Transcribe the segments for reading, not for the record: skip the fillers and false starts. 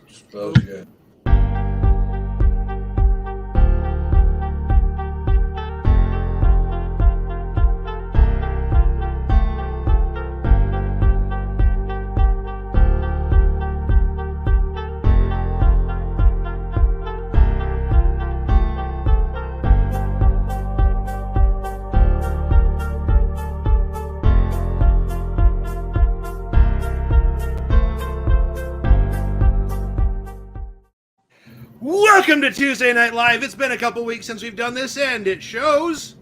Smells good. Welcome to Tuesday Night Live. It's been a couple weeks since we've done this, and it shows.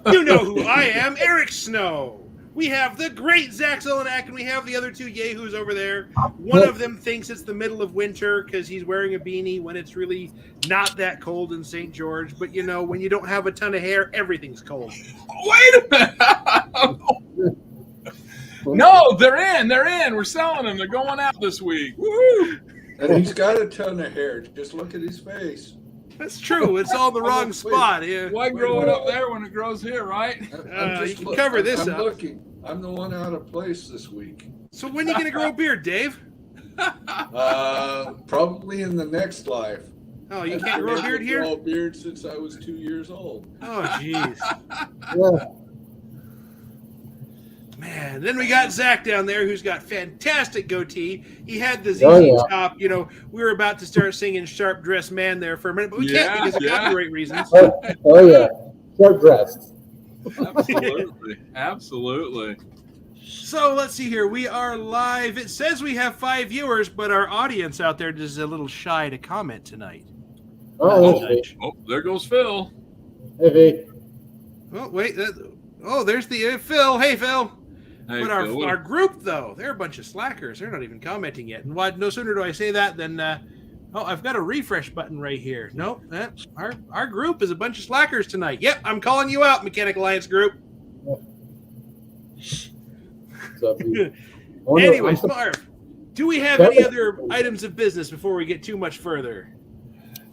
You know who I am, Eric Snow. We have the great Zach Zelenak, and we have the other two yahoos over there. One of them thinks it's the middle of winter because he's wearing a beanie when it's really not that cold in St. George. But, you know, when you don't have a ton of hair, everything's cold. Wait a minute. No, they're in. We're selling them. They're going out this week. Woo-hoo. And he's got a ton of hair. Just look at his face. That's true. It's all the wrong spot. Yeah. Why grow it up there when it grows here, right? You can cover this up. Looking. I'm the one out of place this week. So when are you going to grow a beard, Dave? Probably in the next life. Oh, you can't grow a beard here? I've grown a beard since I was 2 years old. Oh, jeez. Man, then we got Zach down there who's got fantastic goatee. He had the ZZ top. You know, we were about to start singing Sharp Dressed Man there for a minute, but we can't because of copyright reasons. Oh yeah. Sharp dressed. Absolutely. So let's see here. We are live. It says we have 5 viewers, but our audience out there is a little shy to comment tonight. Oh, there goes Phil. Hey, V. Oh, wait. There's the Phil. Hey, Phil. Hey, but Phil, our group, though, they're a bunch of slackers. They're not even commenting yet. And no sooner do I say that than, I've got a refresh button right here. Nope, our group is a bunch of slackers tonight. Yep, I'm calling you out, Mechanic Alliance group. Anyways, Marv, do we have any other items of business before we get too much further?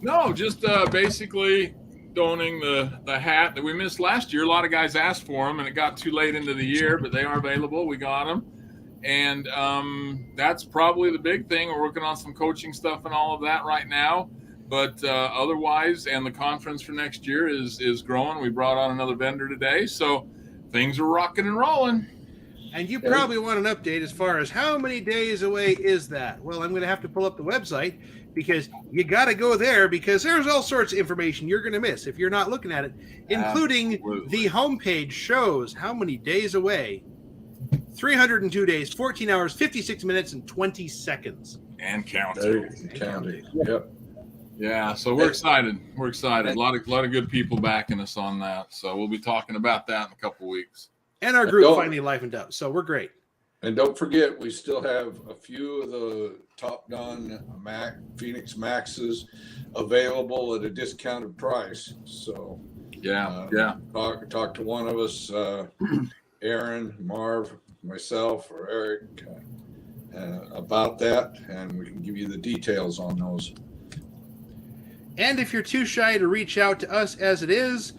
No, just basically donating the hat that we missed last year. A lot of guys asked for them, and it got too late into the year, but they are available. We got them, and that's probably the big thing. We're working on some coaching stuff and all of that right now, but otherwise, and the conference for next year is growing. We brought on another vendor today, so things are rocking and rolling. And you probably want an update as far as how many days away is that? Well, I'm going to have to pull up the website because you got to go there because there's all sorts of information you're going to miss if you're not looking at it, including the homepage shows how many days away. 302 days, 14 hours, 56 minutes, and 20 seconds. And counting. Yep. Yeah, so we're excited. We're excited. A lot of good people backing us on that. So we'll be talking about that in a couple weeks. And our group finally livened up, so we're great. And don't forget, we still have a few of the Top Gun Phoenix Maxes available at a discounted price. So talk to one of us, Aaron, Marv, myself, or Eric, about that, and we can give you the details on those. And if you're too shy to reach out to us as it is,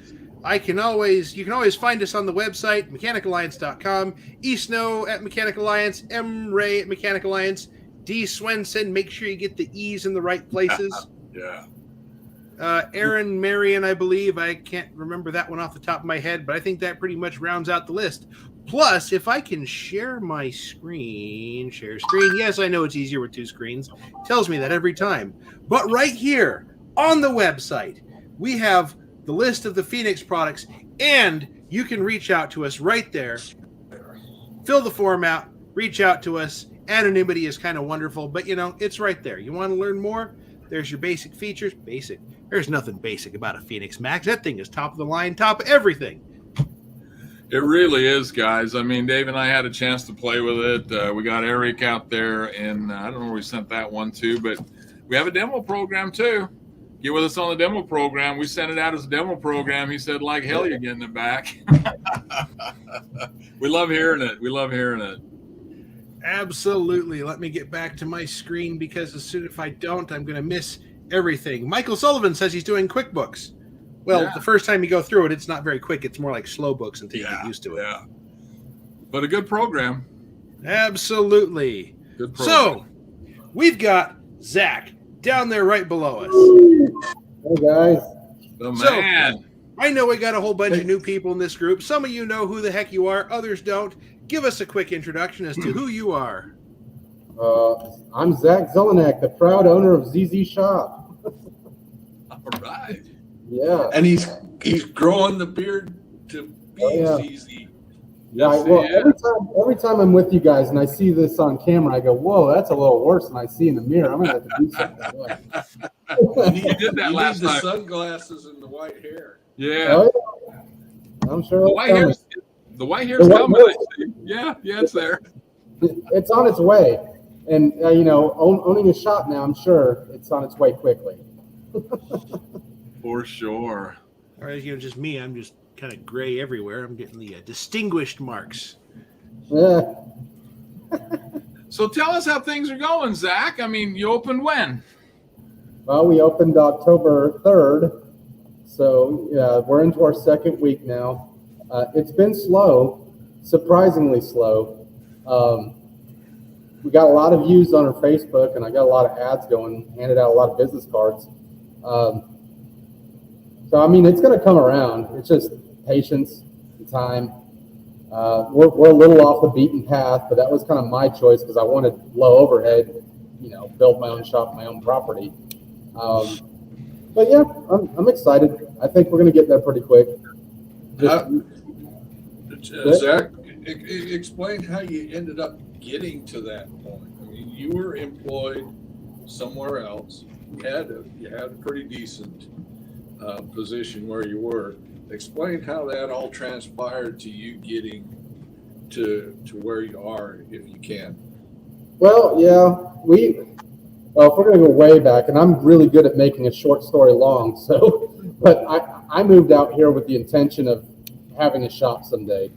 you can always find us on the website, mechanicalliance.com, eSnow at Mechanic Alliance, M. Ray at Mechanic Alliance, D. Swenson. Make sure you get the E's in the right places. Aaron Marion, I believe. I can't remember that one off the top of my head, but I think that pretty much rounds out the list. Plus, if I can share my screen. Yes, I know it's easier with 2 screens. It tells me that every time. But right here on the website, we have the list of the Phoenix products, and you can reach out to us right there. Fill the form out, reach out to us. Anonymity is kind of wonderful, but it's right there. You want to learn more? There's your basic features. Basic. There's nothing basic about a Phoenix Max. That thing is top of the line, top of everything. It really is, guys. I mean, Dave and I had a chance to play with it. We got Eric out there, and I don't know where we sent that one to, but we have a demo program too. Get with us on the demo program. We sent it out as a demo program. He said, like hell, you're getting it back. We love hearing it. Absolutely. Let me get back to my screen because if I don't, I'm going to miss everything. Michael Sullivan says he's doing QuickBooks. Well, the first time you go through it, it's not very quick. It's more like slow books until you get used to it. Yeah. But a good program. Absolutely. Good program. So, we've got Zach down there right below us. Hey guys. The man. I know we got a whole bunch of new people in this group. Some of you know who the heck you are. Others don't. Give us a quick introduction as to who you are. I'm Zach Zelenak, the proud owner of ZZ Shop. All right. Yeah. And he's growing the beard to be ZZ. Yeah. Every time I'm with you guys and I see this on camera, I go, "Whoa, that's a little worse than I see in the mirror. I'm gonna have to do something." You did that last need time. the sunglasses and the white hair. Yeah. Oh, yeah. I'm sure The white hair's coming. I see. Yeah, it's there. It's on its way. And, owning a shop now, I'm sure it's on its way quickly. For sure. Or, just me. I'm just kind of gray everywhere. I'm getting the distinguished marks. Yeah. So tell us how things are going, Zach. I mean, you opened when? Well, we opened October 3rd. So we're into our second week now. It's been slow, surprisingly slow. We got a lot of views on our Facebook, and I got a lot of ads going, handed out a lot of business cards. So, I mean, it's going to come around. It's just patience and time. We're a little off the beaten path, but that was kind of my choice because I wanted low overhead, build my own shop, my own property. But yeah, I'm excited. I think we're going to get there pretty quick. Zach, explain how you ended up getting to that point. I mean, you were employed somewhere else. You had a pretty decent position where you were. Explain how that all transpired to you getting to where you are, if you can. Well, yeah, if we're going to go way back, and I'm really good at making a short story long, but I moved out here with the intention of having a shop someday.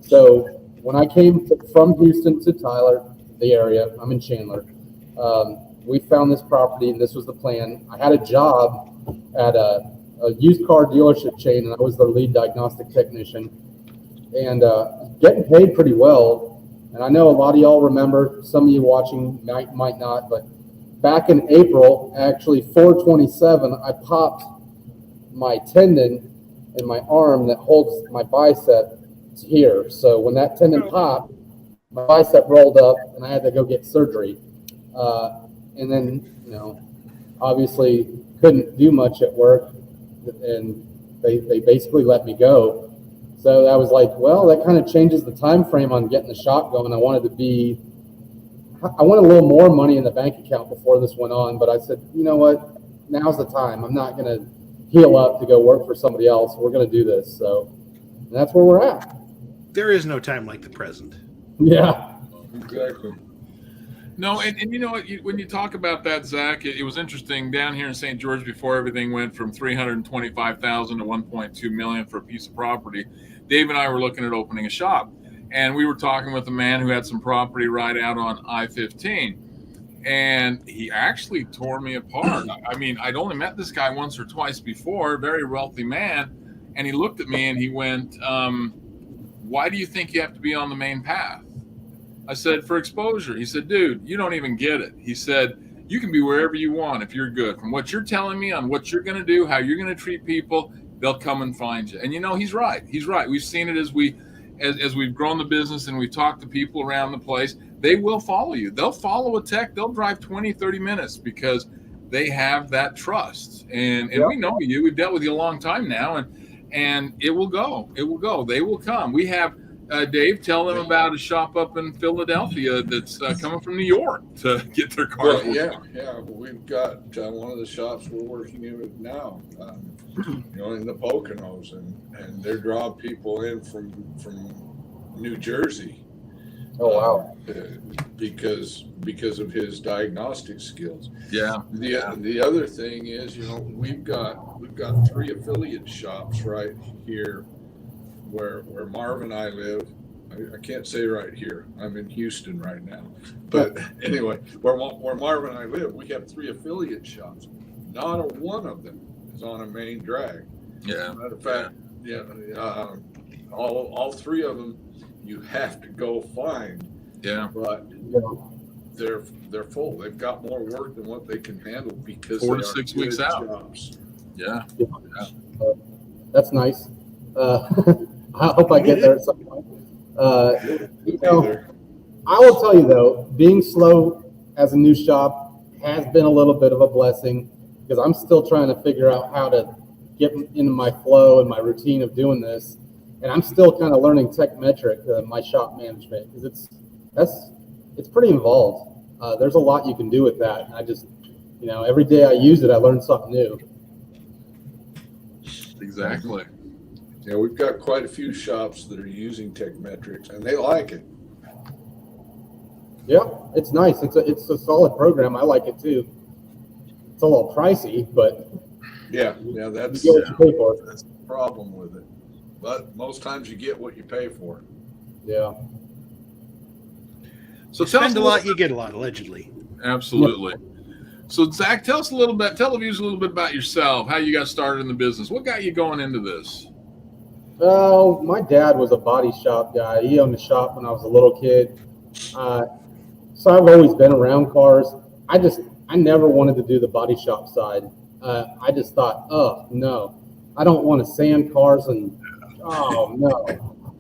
So when I came from Houston to Tyler, the area, I'm in Chandler, we found this property, and this was the plan. I had a job at a used car dealership chain, and I was their lead diagnostic technician, and getting paid pretty well. And I know a lot of y'all remember, some of you watching might not, but back in April, actually 4/27, I popped my tendon in my arm that holds my bicep here. So when that tendon popped, my bicep rolled up, and I had to go get surgery. And then, obviously couldn't do much at work, and they basically let me go. So I was like, well, that kind of changes the time frame on getting the shop going. I wanted a little more money in the bank account before this went on, but I said, you know what, now's the time. I'm not going to heal up to go work for somebody else. We're going to do this. So that's where we're at. There is no time like the present. Yeah. Exactly. No, and you know what? When you talk about that, Zach, it was interesting down here in St. George before everything went from $325,000 to $1.2 million for a piece of property. Dave and I were looking at opening a shop, and we were talking with a man who had some property right out on I-15, and he actually tore me apart. I mean, I'd only met this guy once or twice before, very wealthy man, and he looked at me and he went, "Why do you think you have to be on the main path?" I said, "For exposure." He said, "Dude, you don't even get it." He said, "You can be wherever you want if you're good. From what you're telling me on what you're going to do, how you're going to treat people, they'll come and find you." And he's right. He's right. We've seen it as we've grown the business and we've talked to people around the place. They will follow you. They'll follow a tech. They'll drive 20, 30 minutes because they have that trust. And we know you. We've dealt with you a long time now, and it will go. It will go. They will come. We have Dave, tell them about a shop up in Philadelphia that's coming from New York to get their cars. Well, yeah. We've got one of the shops we're working in with now, in the Poconos, and they're drawing people in from New Jersey. Oh wow! Because of his diagnostic skills. Yeah. The other thing is, we've got 3 affiliate shops right here where Marv and I live. I can't say right here. I'm in Houston right now. But anyway, where Marv and I live, we have 3 affiliate shops. Not a one of them is on a main drag. Yeah. Matter of fact, all 3 of them you have to go find. Yeah. But they're full. They've got more work than what they can handle because 4 they to are 6 weeks good out. jobs. Yeah. That's nice. I hope I get there at some point. You know, I will tell you though, being slow as a new shop has been a little bit of a blessing because I'm still trying to figure out how to get into my flow and my routine of doing this. And I'm still kind of learning Techmetric, my shop management, because it's pretty involved. There's a lot you can do with that. And I just, you know, every day I use it, I learn something new. Exactly. Yeah, we've got quite a few shops that are using Techmetrics, and they like it. Yeah, it's nice. It's a solid program. I like it too. It's a little pricey, but yeah, that's you get what you pay for. That's the problem with it. But most times you get what you pay for. Yeah. So you spend a lot, you get a lot, allegedly. Absolutely. So Zach, tell the viewers a little bit about yourself, how you got started in the business. What got you going into this? Oh, my dad was a body shop guy. He owned a shop when I was a little kid. So I've always been around cars. I never wanted to do the body shop side. I just thought, oh no, I don't want to sand cars and oh no.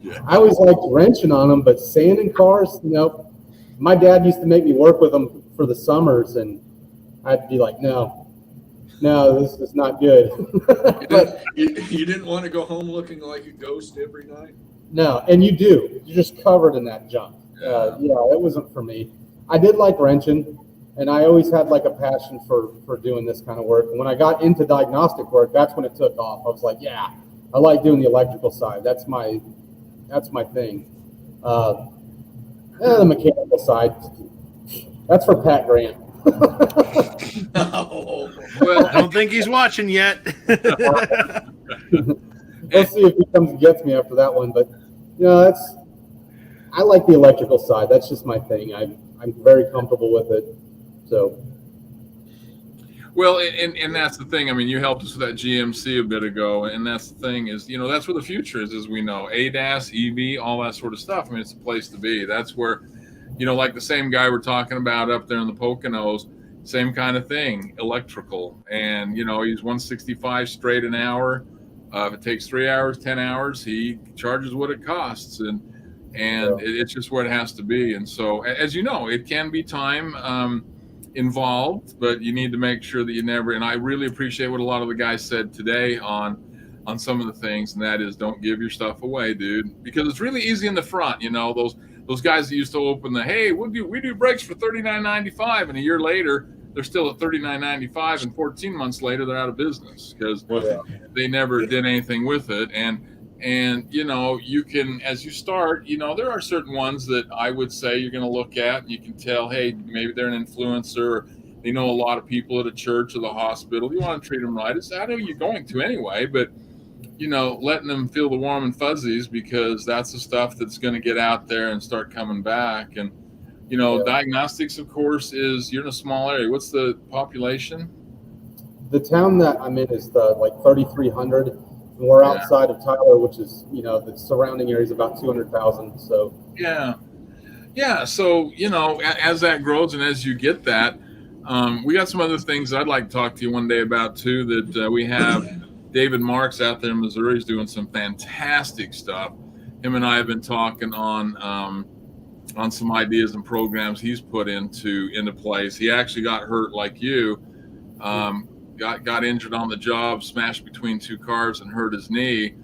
Yeah. I always liked wrenching on them, but sanding cars, nope. My dad used to make me work with them for the summers, and I'd be like, no, this is not good. But you didn't want to go home looking like a ghost every night? No, and you do. You're just covered in that junk. Yeah, it wasn't for me. I did like wrenching, and I always had like a passion for doing this kind of work. And when I got into diagnostic work, that's when it took off. I was like, yeah, I like doing the electrical side. That's my thing. The mechanical side, that's for Pat Grant. No. Well, I don't think he's watching yet. Let's see if he comes and gets me after that one. But you know, I like the electrical side. That's just my thing. I'm very comfortable with it. So. Well, and that's the thing. I mean, you helped us with that GMC a bit ago, and that's the thing is, you know, that's where the future is, as we know. ADAS, EV, all that sort of stuff. I mean, it's a place to be. That's where, you know, like the same guy we're talking about up there in the Poconos, same kind of thing, electrical. And, you know, he's 165 straight an hour. If it takes 3 hours, 10 hours, he charges what it costs. And it's just where it has to be. And so, as you know, it can be time involved, but you need to make sure that you never, and I really appreciate what a lot of the guys said today on some of the things, and that is don't give your stuff away, dude, because it's really easy in the front. You know, those guys that used to open the, hey, we do brakes for $39.95, and a year later they're still at $39.95, and 14 months later they're out of business because they never did anything with it. And you know, you can, as you start, you know, there are certain ones that I would say you're going to look at and you can tell, hey, maybe they're an influencer, or they know a lot of people at a church or the hospital. You want to treat them right. I know you're going to anyway, but you know, letting them feel the warm and fuzzies, because that's the stuff that's going to get out there and start coming back. And you know, diagnostics, of course, you're in a small area. What's the population? The town that I'm in is like 3,300, and we're outside of Tyler, which is, you know, the surrounding area is about 200,000. So yeah. So you know, as that grows and as you get that, we got some other things I'd like to talk to you one day about too. That we have David Marks out there in Missouri is doing some fantastic stuff. Him and I have been talking on some ideas and programs he's put into place. He actually got hurt like you. Got injured on the job, smashed between two cars and hurt his knee.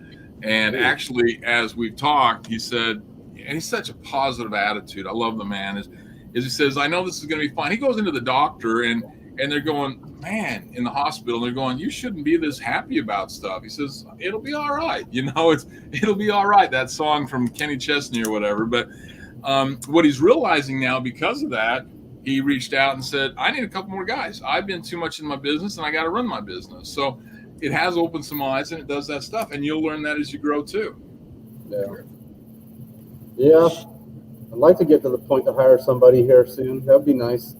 And actually, as we've talked, he said, and he's such a positive attitude. I love the man. Is he says, I know this is going to be fine. He goes into the doctor and they're going, man, in the hospital, they're going, you shouldn't be this happy about stuff. He says, it'll be all right. You know, it'll be all right. That song from Kenny Chesney or whatever. But what he's realizing now because of that, he reached out and said, I need a couple more guys. I've been too much in my business and I got to run my business. So it has opened some eyes and it does that stuff. And you'll learn that as you grow too. Yeah. I'd like to get to the point to hire somebody here soon. That'd be nice.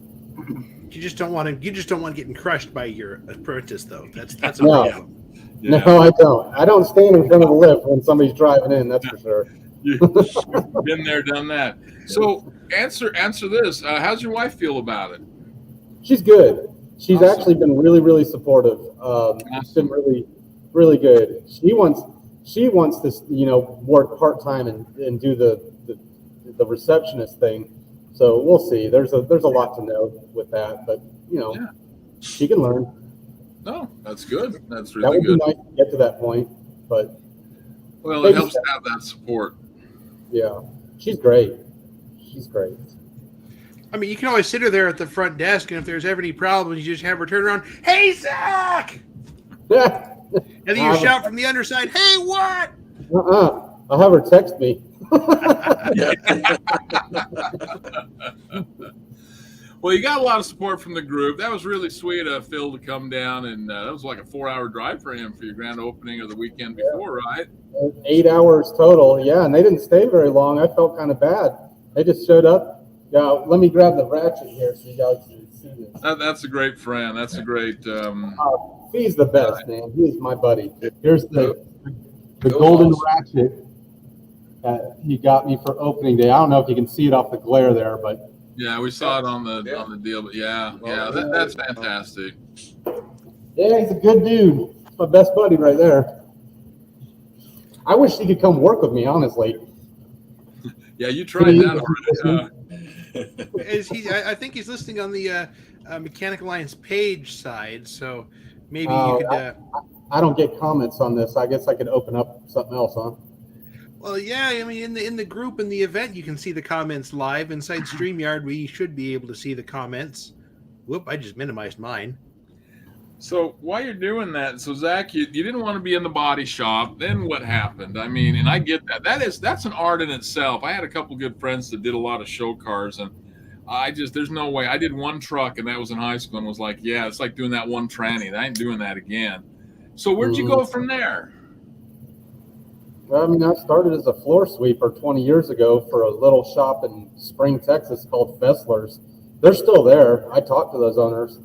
You just don't want getting crushed by your apprentice, though. That's a problem. Yeah. No, I don't. I don't stand in front of the lift when somebody's driving in. That's for sure. You've been there, done that. So answer this. How's your wife feel about it? She's good. She's Awesome. actually been really, really supportive. It's been really, really good. She wants to, work part-time and do the receptionist thing. So we'll see. There's a lot to know with that, but she can learn. No, that's good. That's That really would good. be nice to get to that point, but Well, it helps to have that support. yeah, she's great. She's great. I mean, you can always sit her there at the front desk, and if there's ever any problems, you just have her turn around, "Hey, Zach!" Yeah. And then you shout from the underside, "Hey, what?" I'll have her text me. Well, you got a lot of support from the group. That was really sweet of Phil to come down, and that was like a 4-hour drive for him for your grand opening of the weekend before, right? 8 hours total, yeah, and they didn't stay very long. I felt kind of bad. They just showed up. Yeah, let me grab the ratchet here so you guys can see this. That's a great friend. That's a great. He's the best, man. He's my buddy. Here's the golden ratchet that he got me for opening day. I don't know if you can see it off the glare there, but Yeah, we saw it on the deal, but that's fantastic. yeah, he's a good dude. He's my best buddy right there. I wish he could come work with me, honestly. Yeah, you tried that already. I think he's listening on the Mechanic Alliance page side, so maybe you could. I don't get comments on this. I guess I could open up something else, huh? Well, yeah. I mean, in the group in the event, you can see the comments live. Inside StreamYard, we should be able to see the comments. Whoop! I just minimized mine. So while you're doing that, so Zach, you didn't want to be in the body shop. Then what happened? I mean, and I get that. That's an art in itself. I had a couple good friends that did a lot of show cars, and there's no way. I did one truck, and that was in high school, and was like, yeah, it's like doing that one tranny. I ain't doing that again. So where'd you go from there? Well, I mean, I started as a floor sweeper 20 years ago for a little shop in Spring, Texas called Fessler's. They're still there. I talked to those owners.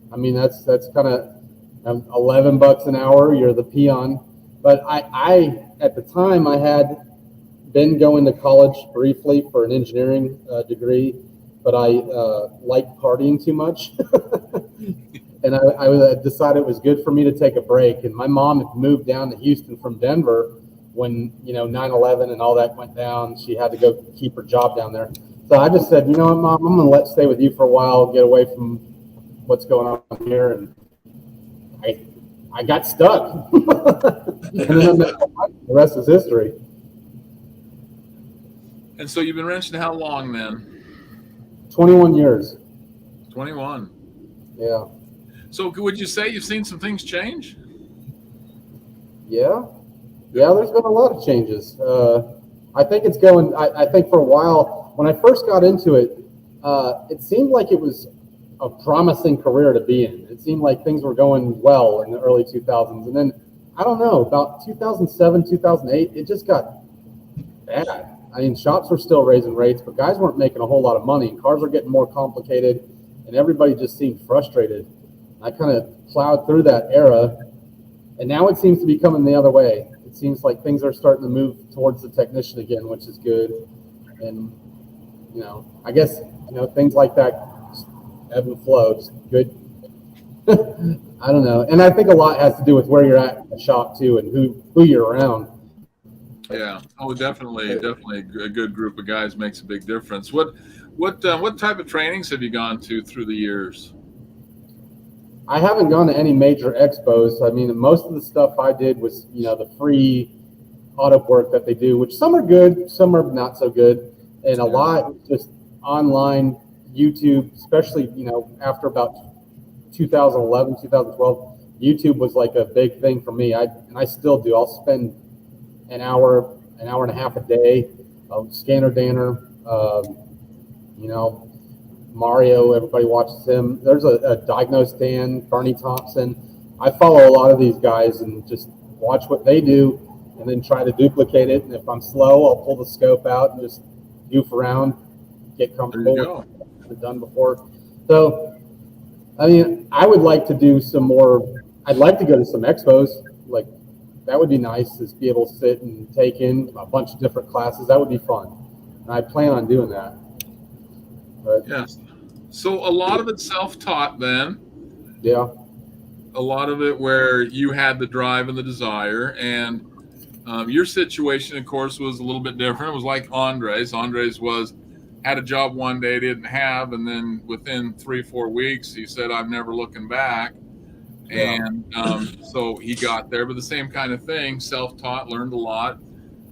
I mean, that's kind of $11 an hour. You're the peon. But I at the time, I had been going to college briefly for an engineering degree, but I liked partying too much. And I decided it was good for me to take a break. And my mom had moved down to Houston from Denver when 9/11 and all that went down. She had to go keep her job down there. So I just said, you know what, Mom, I'm going to stay with you for a while, get away from what's going on here. And I got stuck. And then the rest is history. And so you've been wrenching how long then? 21 years. 21. Yeah. So would you say you've seen some things change? Yeah, there's been a lot of changes. I think it's going, I think for a while, when I first got into it, it seemed like it was a promising career to be in. It seemed like things were going well in the early 2000s. And then, I don't know, about 2007, 2008, it just got bad. I mean, shops were still raising rates, but guys weren't making a whole lot of money. Cars were getting more complicated, and everybody just seemed frustrated. I kind of plowed through that era, and now it seems to be coming the other way. It seems like things are starting to move towards the technician again, which is good. And, I guess, things like that ebb and flow, just good. I don't know. And I think a lot has to do with where you're at in the shop, too, and who you're around. Yeah. Oh, definitely a good group of guys makes a big difference. What type of trainings have you gone to through the years? I haven't gone to any major expos. I mean, most of the stuff I did was, the free auto work that they do, which some are good, some are not so good. And a lot just online, YouTube, especially, after about 2011, 2012, YouTube was like a big thing for me. And I still do. I'll spend an hour and a half a day, Scanner Danner, Mario, everybody watches him. There's a Diagnosed Dan, Bernie Thompson. I follow a lot of these guys and just watch what they do and then try to duplicate it. And if I'm slow, I'll pull the scope out and just goof around, get comfortable with what I've done before. So, I mean, I would like to do some more. I'd like to go to some expos. Like, that would be nice, is be able to sit and take in a bunch of different classes. That would be fun. And I plan on doing that. But, Yes. So a lot of it's self-taught then. yeah. A lot of it where you had the drive and the desire, and your situation, of course, was a little bit different. It was like Andres. Andres had a job one day, didn't have, and then within 3-4 weeks, he said, "I'm never looking back." Yeah. And so he got there, but the same kind of thing, self-taught, learned a lot.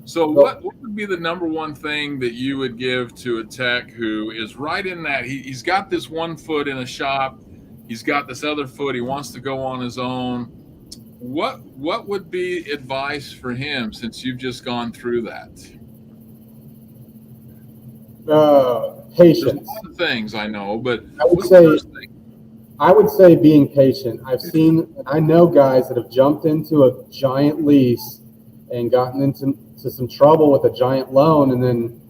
So what would be the number one thing that you would give to a tech who is right in that he's got this one foot in a shop, he's got this other foot, he wants to go on his own? What would be advice for him, since you've just gone through that? Patience. There's a lot of things I know, but I would say being patient. I know guys that have jumped into a giant lease and gotten into some trouble with a giant loan, and then,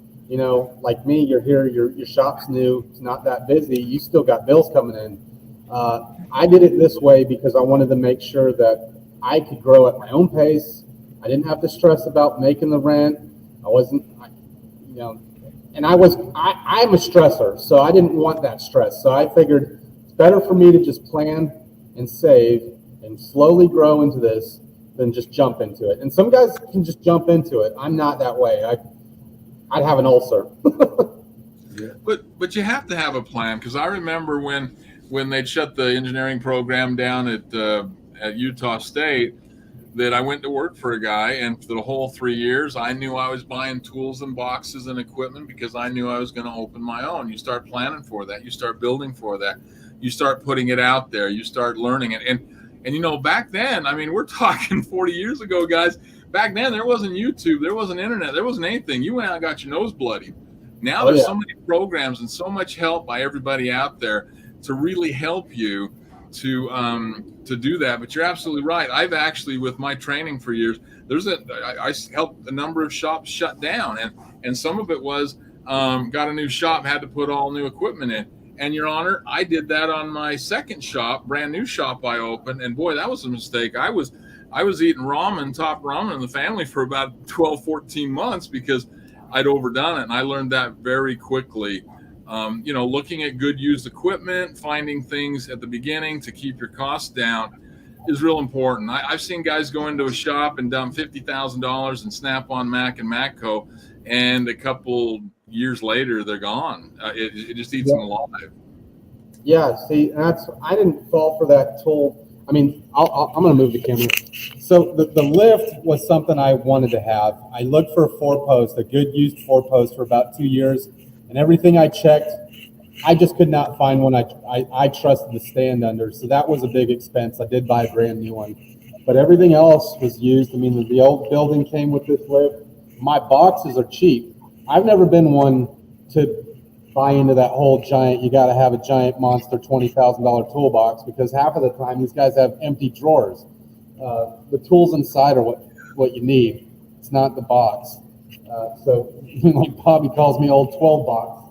like me, you're here, your shop's new, it's not that busy, you still got bills coming in. I did it this way because I wanted to make sure that I could grow at my own pace. I didn't have to stress about making the rent. And I'm a stressor, so I didn't want that stress. So I figured it's better for me to just plan and save and slowly grow into this than just jump into it. And some guys can just jump into it. I'm not that way. I'd have an ulcer. Yeah. But you have to have a plan, because I remember when they'd shut the engineering program down at Utah State, that I went to work for a guy, and for the whole 3 years, I knew I was buying tools and boxes and equipment because I knew I was going to open my own. You start planning for that. You start building for that. You start putting it out there. You start learning it. And back then, I mean, we're talking 40 years ago, guys. Back then, there wasn't YouTube. There wasn't internet. There wasn't anything. You went out and got your nose bloody. Now there's so many programs and so much help by everybody out there to really help you to do that. But you're absolutely right. I've actually, with my training for years, I helped a number of shops shut down, and some of it was got a new shop, had to put all new equipment in. And Your Honor, I did that on my second shop, brand new shop I opened, and boy, that was a mistake. I was eating top ramen in the family for about 12, 14 months because I'd overdone it, and I learned that very quickly. Looking at good used equipment, finding things at the beginning to keep your costs down is real important. I've seen guys go into a shop and dump $50,000 in Snap-on Mac and Matco, and a couple years later they're gone. It just eats them alive. Yeah, see, I didn't fall for that tool. I mean, I'm going to move the camera. So the lift was something I wanted to have. I looked for a 4-post, a good used 4-post, for about 2 years, and everything I checked, I just could not find one I trusted to stand under. So that was a big expense. I did buy a brand new one, but everything else was used. I mean, the old building came with this lift. My boxes are cheap. I've never been one to buy into that whole giant, you got to have a giant monster $20,000 toolbox, because half of the time these guys have empty drawers. The tools inside are what you need. It's not the box. So like Bobby calls me old 12 box.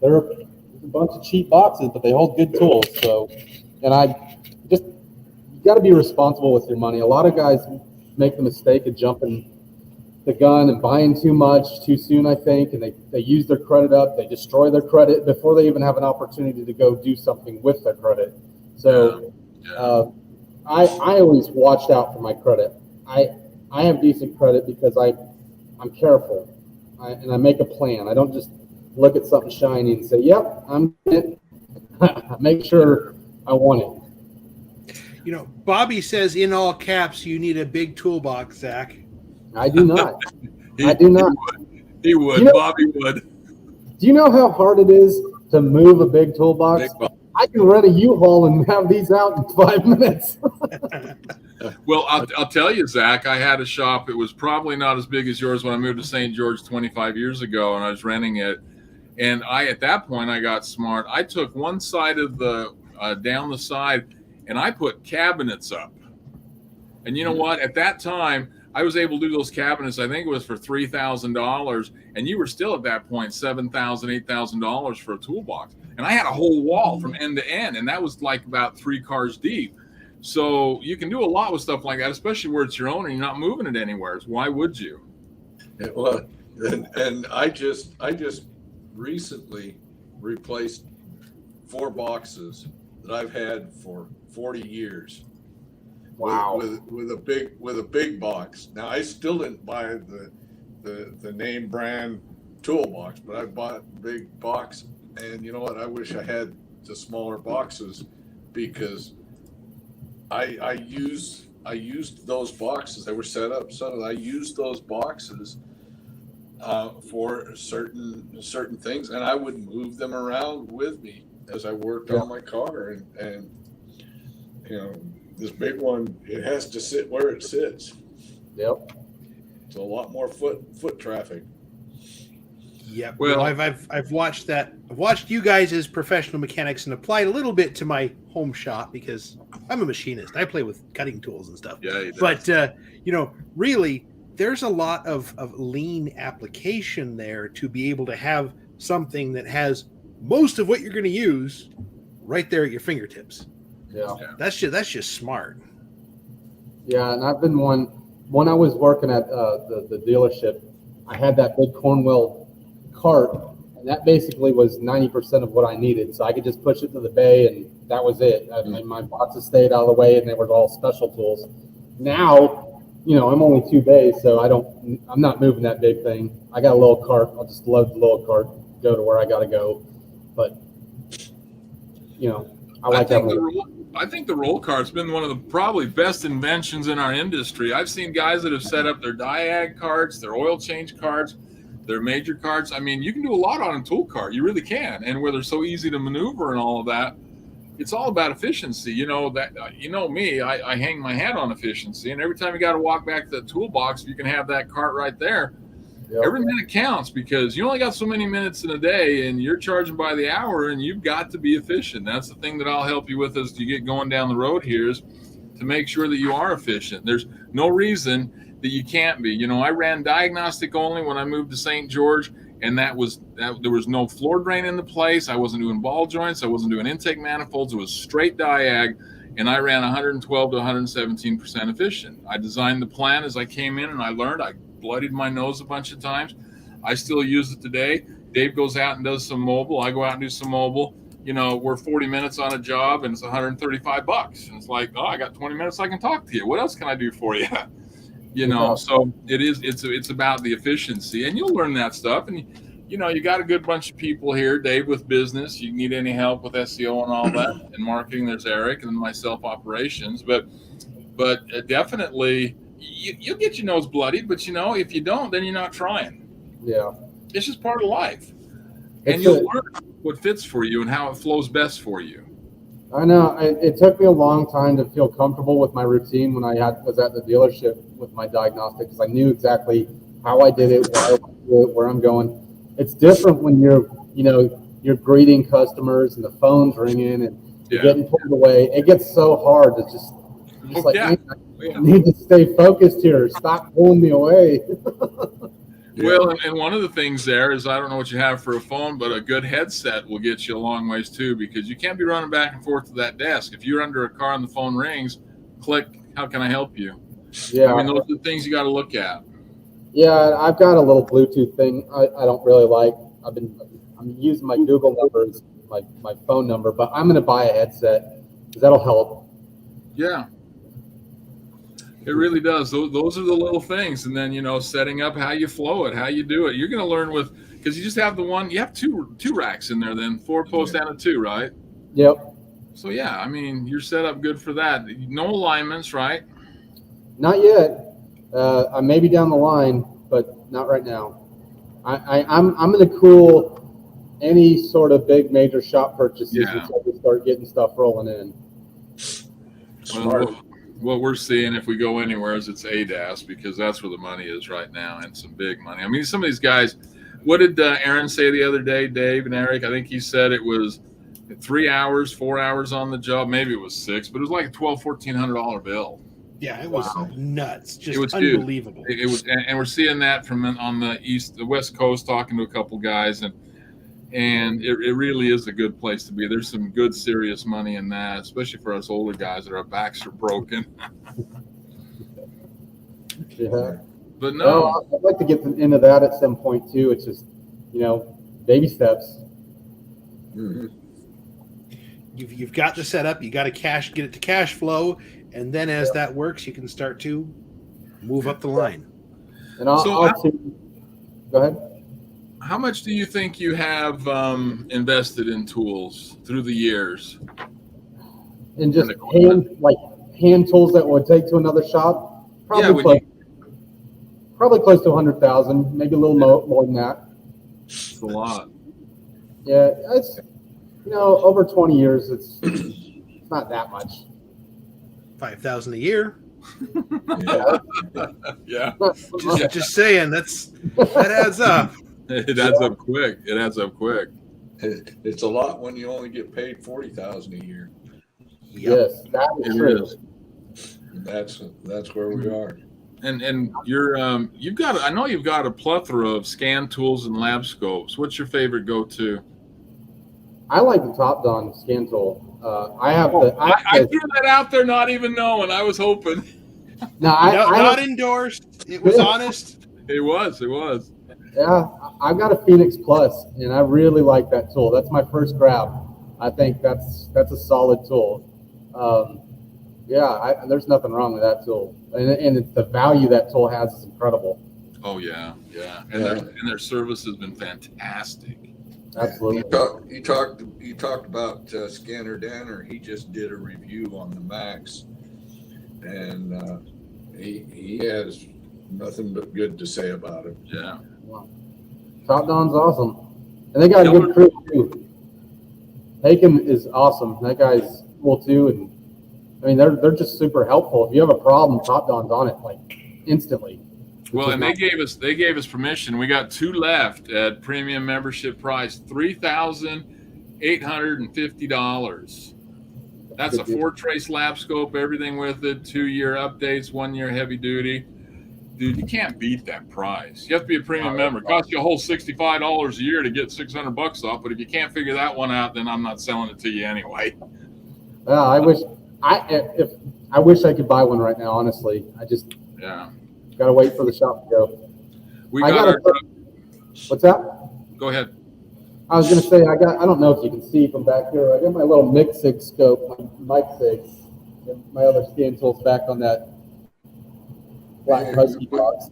They're a bunch of cheap boxes, but they hold good tools. So, and you got to be responsible with your money. A lot of guys make the mistake of jumping the gun and buying too much too soon, I think, and they use their credit up. They destroy their credit before they even have an opportunity to go do something with their credit. So I always watched out for my credit. I have decent credit because I'm careful, and I make a plan. I don't just look at something shiny and say, yep, I'm it. Make sure I want it. Bobby says in all caps, you need a big toolbox, Zach. I do not. I do not. He would. Bobby would. Do you know how hard it is to move a big toolbox? I can rent a U-Haul and have these out in 5 minutes. Well, I'll tell you, Zach, I had a shop. It was probably not as big as yours when I moved to St. George 25 years ago, and I was renting it. And at that point, I got smart. I took one side of the down the side, and I put cabinets up. And you know what? At that time, I was able to do those cabinets, I think it was for $3,000, and you were still at that point $7,000, $8,000 for a toolbox. And I had a whole wall from end to end, and that was like about 3 cars deep. So you can do a lot with stuff like that, especially where it's your own and you're not moving it anywhere. Why would you? Well, and I just recently replaced 4 boxes that I've had for 40 years. Wow. With a big box. Now I still didn't buy the name brand toolbox, but I bought a big box. And you know what? I wish I had the smaller boxes, because I used those boxes. They were set up so that I used those boxes for certain things, and I would move them around with me as I worked on my car. And you know, this big one, it has to sit where it sits. Yep. It's a lot more foot traffic. Yep. Well, I've watched that. I've watched you guys as professional mechanics and applied a little bit to my home shop, because I'm a machinist. I play with cutting tools and stuff. Yeah. But you know, really, there's a lot of lean application there to be able to have something that has most of what you're going to use right there at your fingertips. Yeah. That's just smart. Yeah, and I've been when I was working at the dealership, I had that big Cornwell cart, and that basically was 90% of what I needed. So I could just push it to the bay, and that was it. I mean, my boxes stayed out of the way, and they were all special tools. Now, you know, I'm only 2 bays, so I'm not moving that big thing. I got a little cart. I'll just load the little cart, go to where I got to go. But, you know, I think the roll cart's been one of the probably best inventions in our industry. I've seen guys that have set up their diag carts, their oil change carts, their major carts. I mean, you can do a lot on a tool cart. You really can. And where they're so easy to maneuver and all of that, it's all about efficiency. You know that. You know me. I hang my hat on efficiency. And every time you got to walk back to the toolbox, if you can have that cart right there, Yep. Every minute counts, because you only got so many minutes in a day, and you're charging by the hour, and you've got to be efficient. That's the thing that I'll help you with as you get going down the road here, is to make sure that you are efficient. There's no reason that you can't be. You know, I ran diagnostic only when I moved to St. George, and there was no floor drain in the place. I wasn't doing ball joints. I wasn't doing intake manifolds. It was straight diag, and I ran 112 to 117% efficient. I designed the plan as I came in, and I learned. I bloodied my nose a bunch of times. I still use it today. Dave goes out and does some mobile. I go out and do some mobile. You know, we're 40 minutes on a job, and it's $135. And it's like, oh, I got 20 minutes I can talk to you. What else can I do for you? You know, so it's about the efficiency, and you'll learn that stuff. And, you know, you got a good bunch of people here, Dave with business. You need any help with SEO and all that, and marketing, there's Eric, and then myself, operations. But definitely, you'll get your nose bloodied, but, you know, if you don't, then you're not trying. Yeah. It's just part of life. And you'll learn what fits for you and how it flows best for you. I know. It took me a long time to feel comfortable with my routine when I was at the dealership with my diagnostics, because I knew exactly how I did it, why I do it, where I'm going. It's different when you're greeting customers and the phone's ringing and you're getting pulled away. It gets so hard to just I need to stay focused here. Stop pulling me away. Well, and one of the things there is, I don't know what you have for a phone, but a good headset will get you a long ways too, because you can't be running back and forth to that desk. If you're under a car and the phone rings, click, how can I help you? Yeah. I mean, those are the things you got to look at. Yeah, I've got a little Bluetooth thing I don't really like. I'm using my Google numbers, my phone number, but I'm going to buy a headset because that'll help. Yeah. It really does. Those are the little things. And then, you know, setting up how you flow it, how you do it. You're going to learn because you just have the one, you have two racks in there, then 4 posts and a 2, right? Yep. So, yeah, I mean, you're set up good for that. No alignments, right? Not yet. I may be down the line, but not right now. I'm going to cool any sort of big major shop purchases until we start getting stuff rolling in. Smart. What we're seeing, if we go anywhere, is it's ADAS, because that's where the money is right now, and some big money. I mean, some of these guys, what did Aaron say the other day, Dave and Eric? I think he said it was 3 hours, 4 hours on the job. Maybe it was 6, but it was like a $1,200-$1,400 bill. Yeah, it was nuts. Just it was unbelievable. It was, and we're seeing that from on the West Coast, talking to a couple guys, and it really is a good place to be. There's some good, serious money in that, especially for us older guys that our backs are broken. Yeah. But no. Well, I'd like to get into that at some point too. It's just, baby steps. Mm-hmm. You've got the setup. You got to get it to cash flow, and then as that works, you can start to move up the line. And I'll go ahead. How much do you think you have invested in tools through the years? And just hand tools that would take to another shop? Probably close to 100,000, maybe a little more than that. It's a lot. Yeah, it's over 20 years, it's not that much. 5,000 a year. Yeah. Just saying, that adds up. It adds up quick. It adds up quick. It's a lot when you only get paid 40,000 a year. Yes, that is true. That's where we are. And you've got a plethora of scan tools and lab scopes. What's your favorite go-to? I like the Top Don scan tool. I threw that out there, not even knowing. I was hoping. Not endorsed. It was honest. It was. Yeah, I've got a Phoenix Plus, and I really like that tool. That's my first grab. I think that's a solid tool. There's nothing wrong with that tool, and the value that tool has is incredible. Oh yeah, and their service has been fantastic. Absolutely. You talked about Scanner Danner. He just did a review on the Max, and he has nothing but good to say about it. Yeah. Top Don's awesome, and they got a good crew too. Haken is awesome. That guy's cool too, and I mean they're just super helpful. If you have a problem, Top Don's on it like instantly. Well, and they gave us permission. We got 2 left at premium membership price, $3,850. That's a 4-trace lab scope, everything with it, 2-year updates, 1-year heavy duty. Dude, you can't beat that price. You have to be a premium member. It costs you a whole $65 a year to get $600 off. But if you can't figure that one out, then I'm not selling it to you anyway. I wish I could buy one right now. Honestly, gotta wait for the shop to go. What's that? Go ahead. I was gonna say I don't know if you can see from back here. I got my little MixSig scope, my mic sigs, and my other scan tools back on that black husky box.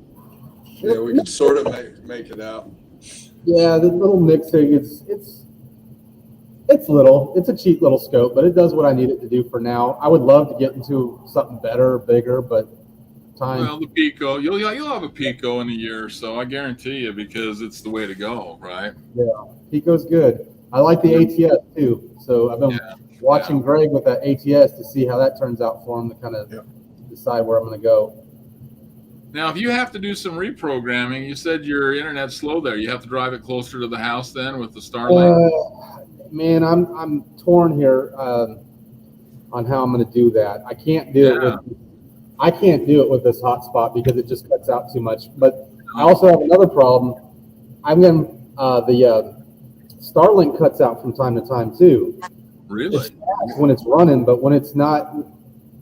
Yeah, we can sort of make it out. Yeah, the little MixSig it's little. It's a cheap little scope, but it does what I need it to do for now. I would love to get into something better, bigger, but time. Well, the Pico, you'll have a Pico in a year or so, I guarantee you, because it's the way to go, right? Yeah, Pico's good. I like the ATS too, so I've been watching Greg with that ATS to see how that turns out for him to kind of decide where I'm going to go. Now, if you have to do some reprogramming, you said your internet's slow there. You have to drive it closer to the house then with the Starlink? Man, I'm torn here on how I'm going to do that. I can't do it with this hotspot because it just cuts out too much. But I also have another problem. I'm getting the Starlink cuts out from time to time too. Really? It's fast when it's running, but when it's not,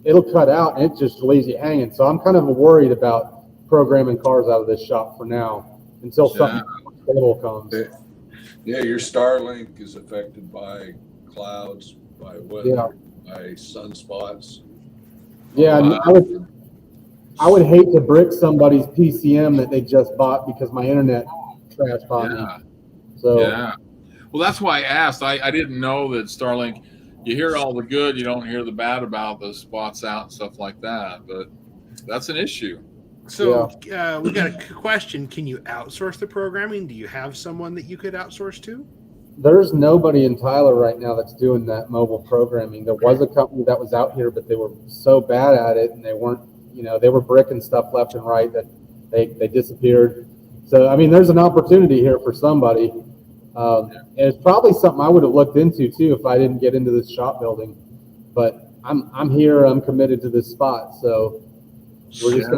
it'll cut out and it just leaves you hanging. So I'm kind of worried about programming cars out of this shop for now until something stable comes. Yeah, your Starlink is affected by clouds, by weather, by sunspots. Yeah, I would hate to brick somebody's PCM that they just bought because my internet trashed on me. So well, that's why I asked. I didn't know that Starlink. You hear all the good, you don't hear the bad about the spots out and stuff like that. But that's an issue. So we got a question. Can you outsource the programming? Do you have someone that you could outsource to? There's nobody in Tyler right now that's doing that mobile programming. There was a company that was out here, but they were so bad at it, and they weren't, they were bricking stuff left and right that they disappeared. So, I mean, there's an opportunity here for somebody. And it's probably something I would have looked into too if I didn't get into this shop building. But I'm here. I'm committed to this spot. So we're just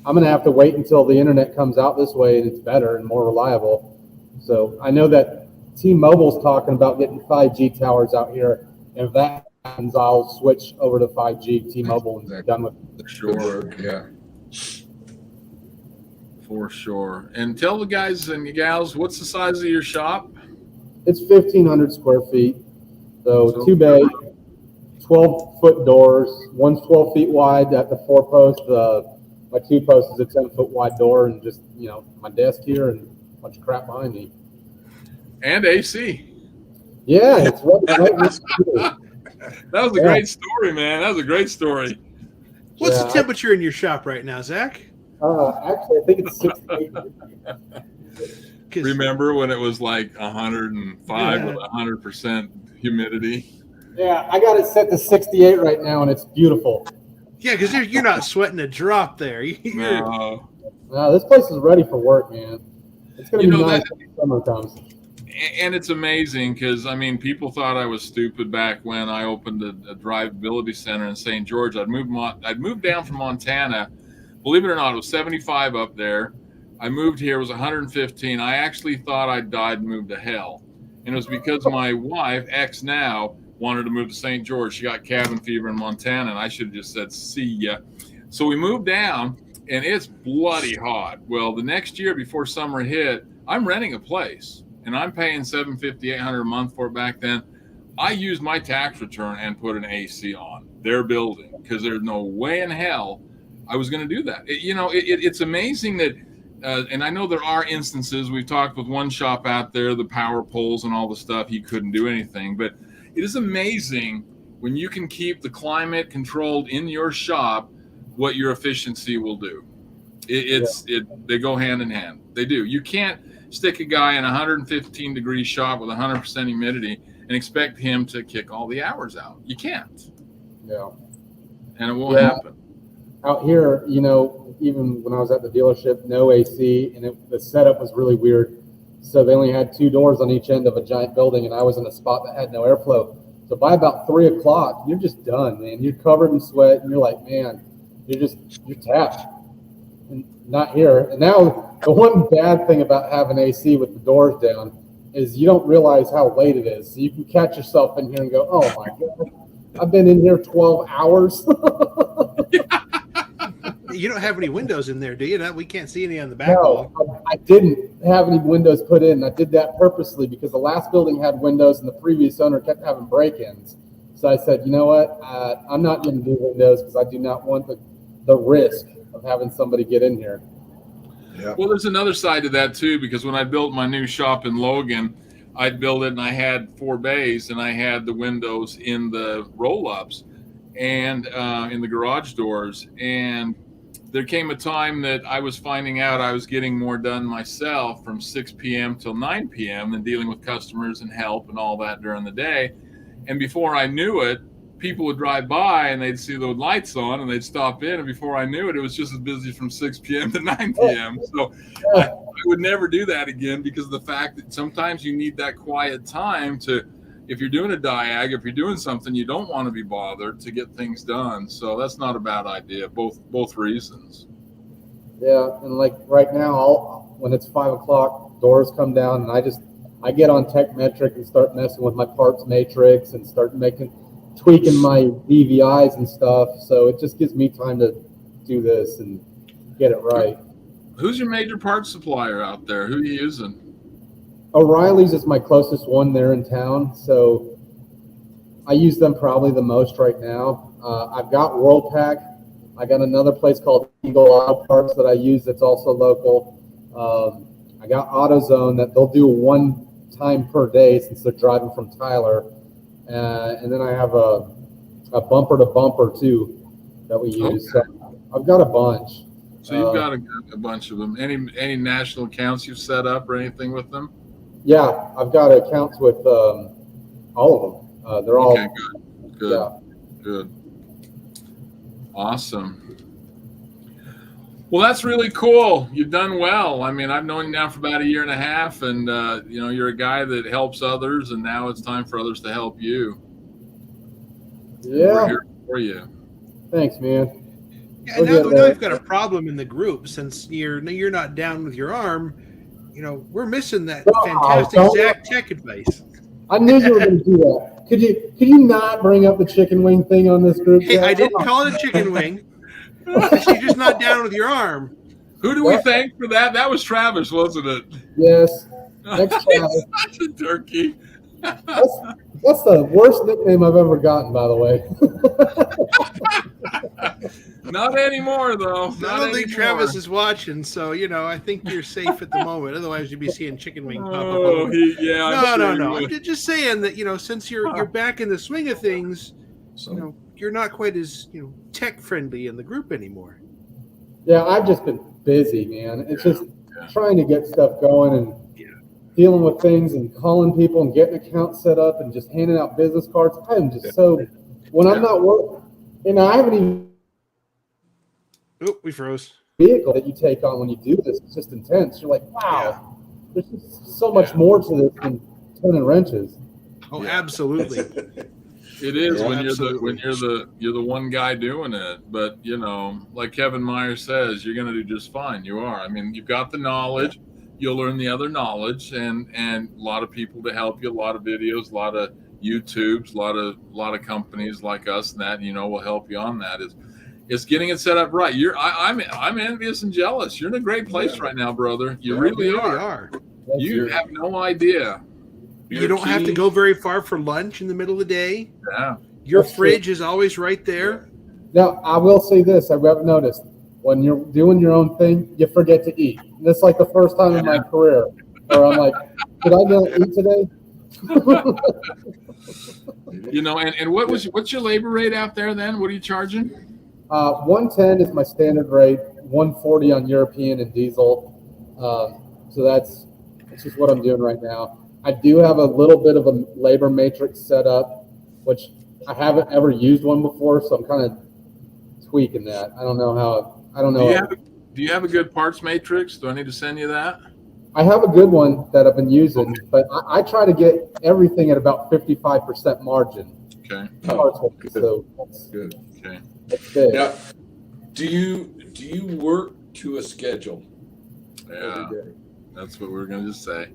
I'm gonna have to wait until the internet comes out this way and it's better and more reliable. So I know that T-Mobile's talking about getting 5G towers out here, and if that happens, I'll switch over to 5G T-Mobile and done with it. Sure, yeah, for sure. And tell the guys and gals, what's the size of your shop? It's 1,500 square feet. So 2 bay, 12-foot doors. One's 12 feet wide at the 4 post. My 2 post is a 10-foot wide door, and just, my desk here and a bunch of crap behind me. And AC. Yeah, it's That was a great story, man. That was a great story. What's the temperature in your shop right now, Zach? Actually, I think it's 68. Remember when it was like 105 with 100% humidity? Yeah, I got it set to 68 right now, and it's beautiful. Yeah, because you're not sweating a drop there. No. This place is ready for work, man. It's going to be nice when summer comes. And it's amazing because, people thought I was stupid back when I opened a drivability center in St. George. I'd moved down from Montana. Believe it or not, it was 75 up there. I moved here, it was 115. I actually thought I died and moved to hell. And it was because my wife, ex now, wanted to move to St. George. She got cabin fever in Montana, and I should have just said, see ya. So we moved down, and it's bloody hot. Well, the next year before summer hit, I'm renting a place, and I'm paying $750, $800 a month for it back then. I used my tax return and put an AC on their building because there's no way in hell I was going to do that. It's amazing that, and I know there are instances, we've talked with one shop out there, the power poles and all the stuff, he couldn't do anything, but it is amazing when you can keep the climate controlled in your shop, what your efficiency will do. They go hand in hand. They do. You can't stick a guy in a 115 degree shop with 100% humidity and expect him to kick all the hours out. You can't. Yeah. And it won't happen. Out here, even when I was at the dealership, no AC, and the setup was really weird. So they only had 2 doors on each end of a giant building, and I was in a spot that had no airflow. So by about 3 o'clock, you're just done, man. You're covered in sweat, and you're like, man, you're tapped. And not here. And now the one bad thing about having AC with the doors down is you don't realize how late it is. So you can catch yourself in here and go, oh my God, I've been in here 12 hours. You don't have any windows in there, do you? We can't see any on the back wall. No, I didn't have any windows put in. I did that purposely because the last building had windows and the previous owner kept having break-ins. So I said, you know what? I'm not going to do windows because I do not want the risk of having somebody get in here. Yeah. Well, there's another side to that too, because when I built my new shop in Logan, I'd build it and I had 4 bays and I had the windows in the roll-ups and in the garage doors. And there came a time that I was finding out I was getting more done myself from 6 p.m. till 9 p.m. than dealing with customers and help and all that during the day. And before I knew it, people would drive by and they'd see the lights on and they'd stop in. And before I knew it, it was just as busy from 6 p.m. to 9 p.m. So I would never do that again because of the fact that sometimes you need that quiet time to, if you're doing a diag, if you're doing something, you don't want to be bothered to get things done. So that's not a bad idea, both reasons. Yeah, and like right now, when it's 5 o'clock, doors come down and I get on TechMetric and start messing with my parts matrix and start tweaking my DVIs and stuff. So it just gives me time to do this and get it right. Who's your major parts supplier out there? Who are you using? O'Reilly's is my closest one there in town. So I use them probably the most right now. I've got WorldPack. I got another place called Eagle Auto Parts that I use that's also local. I got AutoZone that they'll do 1 time per day since they're driving from Tyler. And then I have a bumper to bumper too that we use. Okay. So I've got a bunch. So you've got a bunch of them. Any national accounts you've set up or anything with them? Yeah, I've got accounts with all of them. They're all okay. Good. Yeah. Good. Awesome. Well, that's really cool. You've done well. I mean, I've known you now for about 1.5 years, and you're a guy that helps others, and now it's time for others to help you. Yeah. We're here for you. Thanks, man. Yeah, now you've got a problem in the group since you're not down with your arm. We're missing that fantastic Zach tech advice. I knew you were going to do that. Could you not bring up the chicken wing thing on this group? Hey, I didn't call it a chicken wing. You're just not down with your arm. Who do we thank for that? That was Travis, wasn't it? Yes. Next Travis. Such a turkey. That's the worst nickname I've ever gotten, by the way. Not anymore, though. I don't think Travis is watching, so I think you're safe at the moment. Otherwise, you'd be seeing chicken wing pop up. Oh, no. I'm just saying that since you're back in the swing of things, So you're not quite as tech friendly in the group anymore. Yeah, I've just been busy, man. It's just trying to get stuff going and dealing with things and calling people and getting accounts set up and just handing out business cards. I'm just when I'm not working, and I haven't even. Oh, we froze. Vehicle that you take on when you do this, it's just intense. You're like, wow, there's just so much more to this than turning wrenches. Oh, absolutely. It is when you're the one guy doing it. But like Kevin Myers says, you're going to do just fine. You are. I mean, you've got the knowledge. You'll learn the other knowledge, and a lot of people to help you. A lot of videos, a lot of YouTubes, a lot of companies like us and that will help you on that. It's getting it set up right. I'm envious and jealous. You're in a great place right now, brother. You really are. You have no idea. You don't have to go very far for lunch in the middle of the day. Yeah. Your fridge is always right there. Now, I will say this. I've noticed when you're doing your own thing, you forget to eat. That's like the first time in my career where I'm like, did I not eat today? And what's your labor rate out there then? What are you charging? 110 is my standard rate, 140 on European and diesel. So that's just what I'm doing right now. I do have a little bit of a labor matrix set up, which I haven't ever used one before, so I'm kind of tweaking that. I don't know. Do you have a good parts matrix? Do I need to send you that? I have a good one that I've been using, but I try to get everything at about 55% margin. Okay. Good. So that's Good. Okay. That's good. Now, do you work to a schedule? Yeah. That's what we're gonna just say.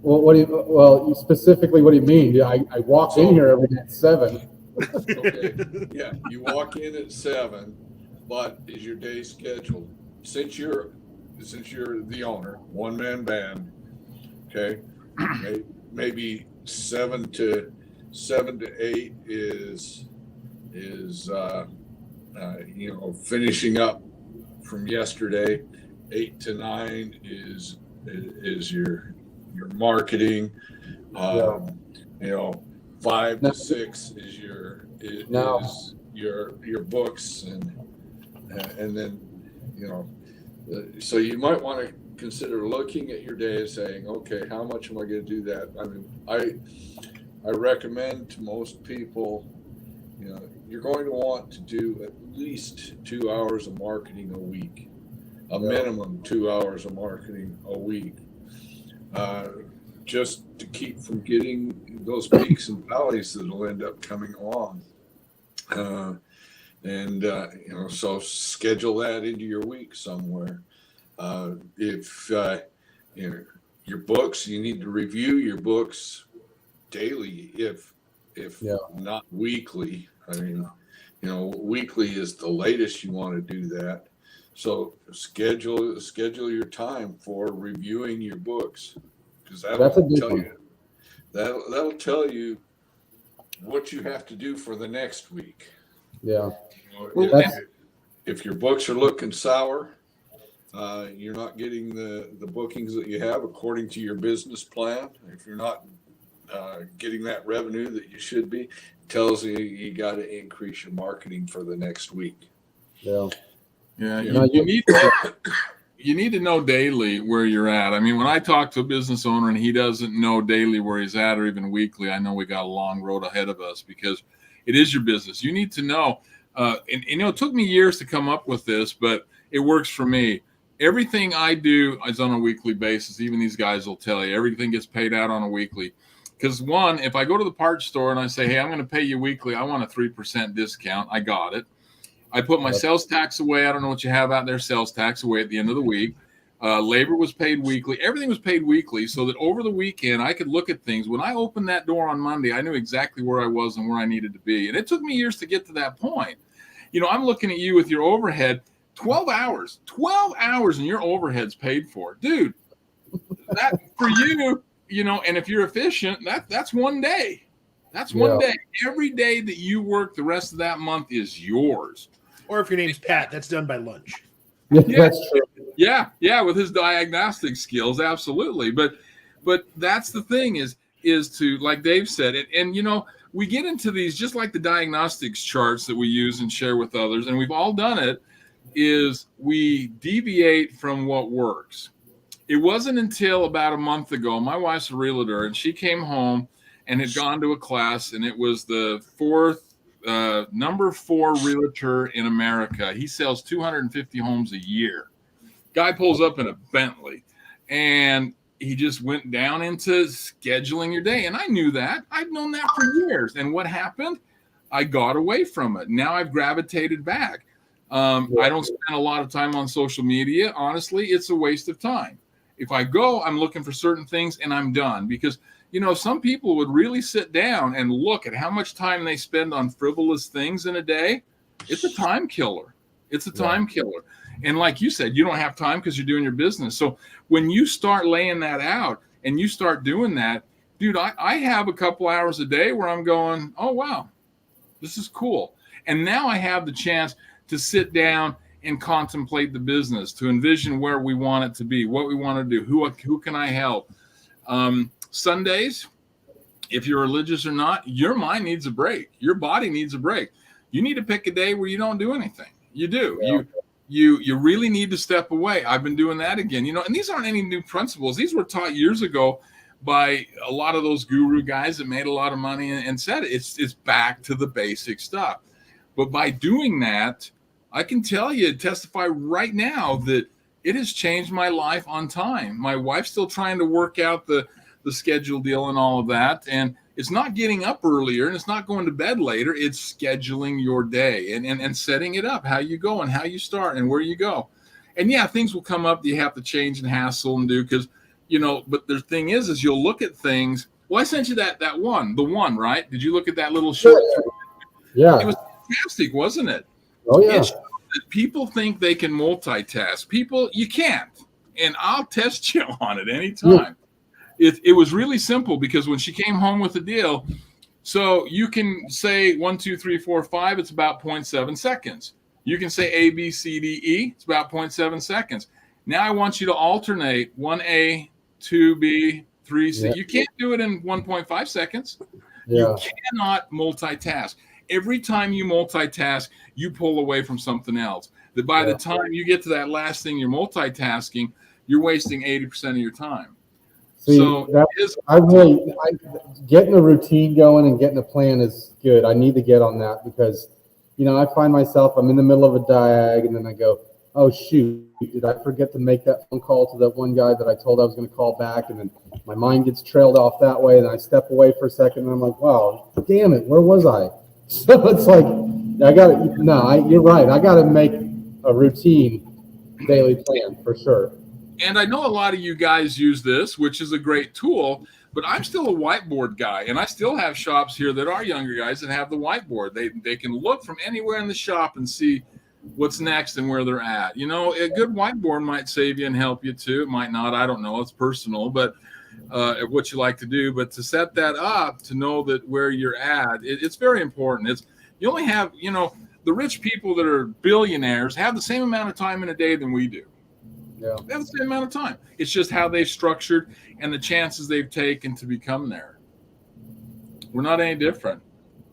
Well, specifically, what do you mean? I walk in here every day at 7. Okay. Yeah, you walk in at 7, but is your day scheduled? Since you're the owner, one man band, okay, maybe 7 to 8 is finishing up from yesterday. 8 to 9 is your marketing. 5 to 6 is your books, and then so you might want to consider looking at your day and saying, okay, how much am I going to do that? I mean, I recommend to most people, you're going to want to do at least 2 hours of marketing a week, a minimum 2 hours of marketing a week, just to keep from getting those peaks and valleys that'll end up coming along. So schedule that into your week somewhere. If your books, you need to review your books daily, if not weekly. I mean, weekly is the latest you want to do that. So schedule your time for reviewing your books, because that'll tell you what you have to do for the next week. Yeah. If your books are looking sour, you're not getting the bookings that you have according to your business plan. If you're not getting that revenue that you should be, it tells you got to increase your marketing for the next week. Yeah. Yeah. You need to know daily where you're at. I mean, when I talk to a business owner and he doesn't know daily where he's at, or even weekly, I know we got a long road ahead of us, because it is your business. You need to know. It took me years to come up with this, but it works for me. Everything I do is on a weekly basis. Even these guys will tell you everything gets paid out on a weekly. Because one, if I go to the parts store and I say, hey, I'm going to pay you weekly, I want a 3% discount. I got it. I put my sales tax away. I don't know what you have out there, sales tax away at the end of the week. Labor was paid weekly. Everything was paid weekly, so that over the weekend I could look at things. When I opened that door on Monday, I knew exactly where I was and where I needed to be. And it took me years to get to that point. I'm looking at you with your overhead, 12 hours and your overhead's paid for. Dude, that for you, and if you're efficient, that's one day. That's one day. Every day that you work the rest of that month is yours. Or if your name's Pat, that's done by lunch. That's true. Yeah, with his diagnostic skills, absolutely. But that's the thing is to, like Dave said, and we get into these just like the diagnostics charts that we use and share with others, and we've all done it, is we deviate from what works. It wasn't until about a month ago, my wife's a realtor, and she came home and had gone to a class, and it was the number 4 realtor in America. He sells 250 homes a year. Guy pulls up in a Bentley, and he just went down into scheduling your day. And I knew that. I'd known that for years. And what happened? I got away from it. Now I've gravitated back. I don't spend a lot of time on social media. Honestly, it's a waste of time. If I go, I'm looking for certain things and I'm done. Because, some people would really sit down and look at how much time they spend on frivolous things in a day. It's a time killer. It's a time killer. And like you said, you don't have time because you're doing your business. So when you start laying that out and you start doing that, dude, I have a couple hours a day where I'm going, oh, wow, this is cool. And now I have the chance to sit down and contemplate the business, to envision where we want it to be, what we want to do, who can I help. Sundays, if you're religious or not, your mind needs a break. Your body needs a break. You need to pick a day where you don't do anything. You do. Yeah. You really need to step away. I've been doing that again, and these aren't any new principles. These were taught years ago by a lot of those guru guys that made a lot of money and said it's back to the basic stuff. But by doing that, I can testify right now that it has changed my life on time. My wife's still trying to work out the schedule deal and all of that. And it's not getting up earlier and it's not going to bed later. It's scheduling your day and setting it up, how you go and how you start and where you go. And yeah, things will come up that you have to change and hassle and do because, but the thing is you'll look at things. Well, I sent you the one, right? Did you look at that little short? Yeah. It was fantastic, wasn't it? Oh, yeah. People think they can multitask. You can't. And I'll test you on it anytime. Yeah. It was really simple because when she came home with the deal, so you can say 1, 2, 3, 4, 5, it's about 0.7 seconds. You can say A, B, C, D, E, it's about 0.7 seconds. Now I want you to alternate 1A, 2B, 3C. Yeah. You can't do it in 1.5 seconds. Yeah. You cannot multitask. Every time you multitask, you pull away from something else. That by the time you get to that last thing you're multitasking, you're wasting 80% of your time. See, so getting a routine going and getting a plan is good. I need to get on that because, I find myself, I'm in the middle of a diag and then I go, oh, shoot, did I forget to make that phone call to that one guy that I told I was going to call back? And then my mind gets trailed off that way. And I step away for a second and I'm like, wow, damn it, where was I? So it's like, you're right. I got to make a routine daily plan for sure. And I know a lot of you guys use this, which is a great tool, but I'm still a whiteboard guy. And I still have shops here that are younger guys that have the whiteboard. They can look from anywhere in the shop and see what's next and where they're at. A good whiteboard might save you and help you too. It might not. I don't know. It's personal, but what you like to do. But to set that up, to know that where you're at, it's very important. You only have, the rich people that are billionaires have the same amount of time in a day than we do. Yeah. They have the same amount of time. It's just how they've structured and the chances they've taken to become there. We're not any different.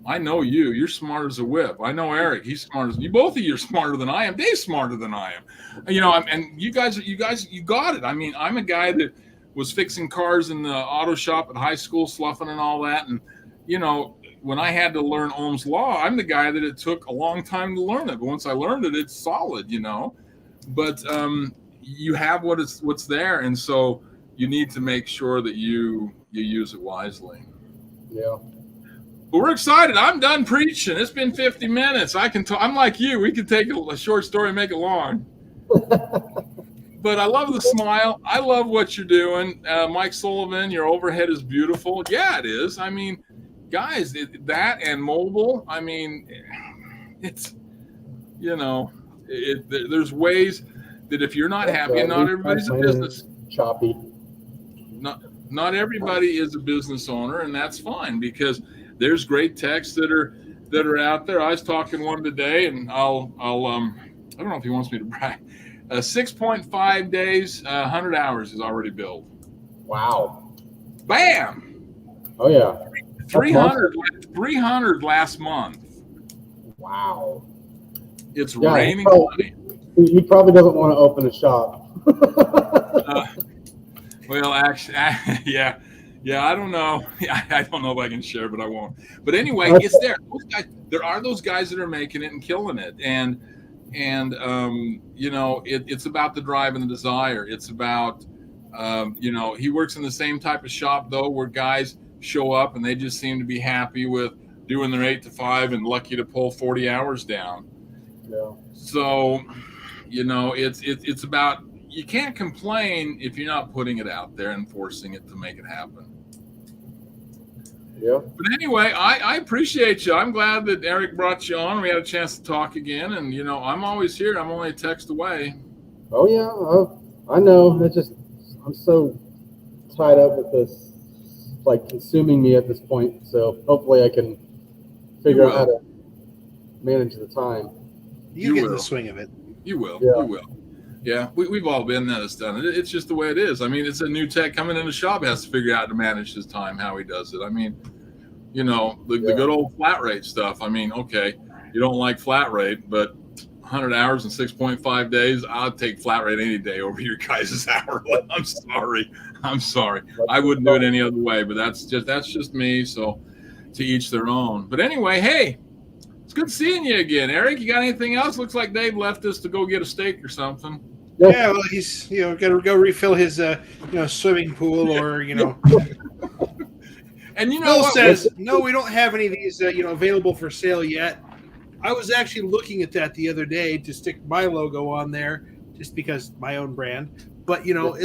I know you. You're smart as a whip. I know Eric. He's smart as you. Both of you are smarter than I am. Dave's smarter than I am. And you guys, you got it. I mean, I'm a guy that was fixing cars in the auto shop at high school, sloughing and all that. And, when I had to learn Ohm's law, I'm the guy that it took a long time to learn it. But once I learned it, it's solid, But you have what's there. And so you need to make sure that you use it wisely. Yeah. But we're excited. I'm done preaching. It's been 50 minutes. I can talk. I'm like you. We could take a short story and make it long. But I love the smile. I love what you're doing. Mike Sullivan, your overhead is beautiful. Yeah, it is. I mean, guys, that and mobile, I mean, it's, there's ways that if you're not happy, and not everybody's a business. Choppy. not everybody is a business owner, and that's fine, because there's great techs that are out there. I was talking one today, and I'll I don't know if he wants me to brag. 6.5 days, 100 hours is already billed. Wow. Bam. Oh yeah. 300 last month. Wow. It's raining money. He probably doesn't want to open a shop. Well, actually, yeah. I don't know. I don't know if I can share, but I won't. But anyway, it's there. There are those guys that are making it and killing it, and you know, it's about the drive and the desire. It's about you know, he works in the same type of shop though, where guys show up and they just seem to be happy with doing their 8 to 5 and lucky to pull 40 hours down. Yeah. So, you know, it's about, you can't complain if you're not putting it out there and forcing it to make it happen. Yeah. But anyway, I appreciate you. I'm glad that Eric brought you on. We had a chance to talk again, and you know, I'm always here. I'm only a text away. Oh yeah. I know. It's just, I'm so tied up with this, like, consuming me at this point. So hopefully I can figure out how to manage the time. You get the swing of it. You will. Yeah. You will. Yeah, we've all been there. That's done it. It's just the way it is. I mean, it's a new tech coming in the shop, has to figure out to manage his time, how he does it. I mean, you know, the good old flat rate stuff. I mean, okay, you don't like flat rate, but 100 hours in 6.5 days, I'll take flat rate any day over your guys' hour. I'm sorry. I wouldn't do it any other way, but that's just me. So to each their own. But anyway, hey, it's good seeing you again. Eric, you got anything else? Looks like Dave left us to go get a steak or something. Yeah, well, he's, you know, got to go refill his, you know, swimming pool, or, you know. And you know Bill what? says, no, we don't have any of these, you know, available for sale yet. I was actually looking at that the other day to stick my logo on there, just because my own brand. But, you know,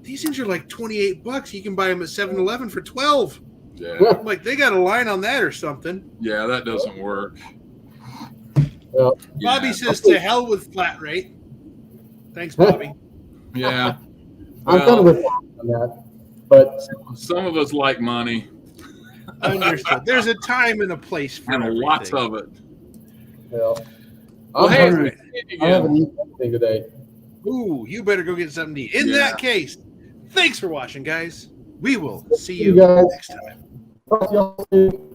these things are like $28. You can buy them at 7-Eleven for $12. Yeah. I'm like, they got a line on that or something. Yeah, that doesn't work. Well, Bobby says, to hell with flat rate. Thanks, Bobby. Yeah. I'm kind of with you on that, but some of us like money. Understood. There's a time and a place for and everything. lots of it. well, Well, I'm hey, hungry. I haven't eaten anything today. Ooh, you better go get something to eat. In that case, thanks for watching, guys. We will see You you guys. next time. Talk to y'all soon.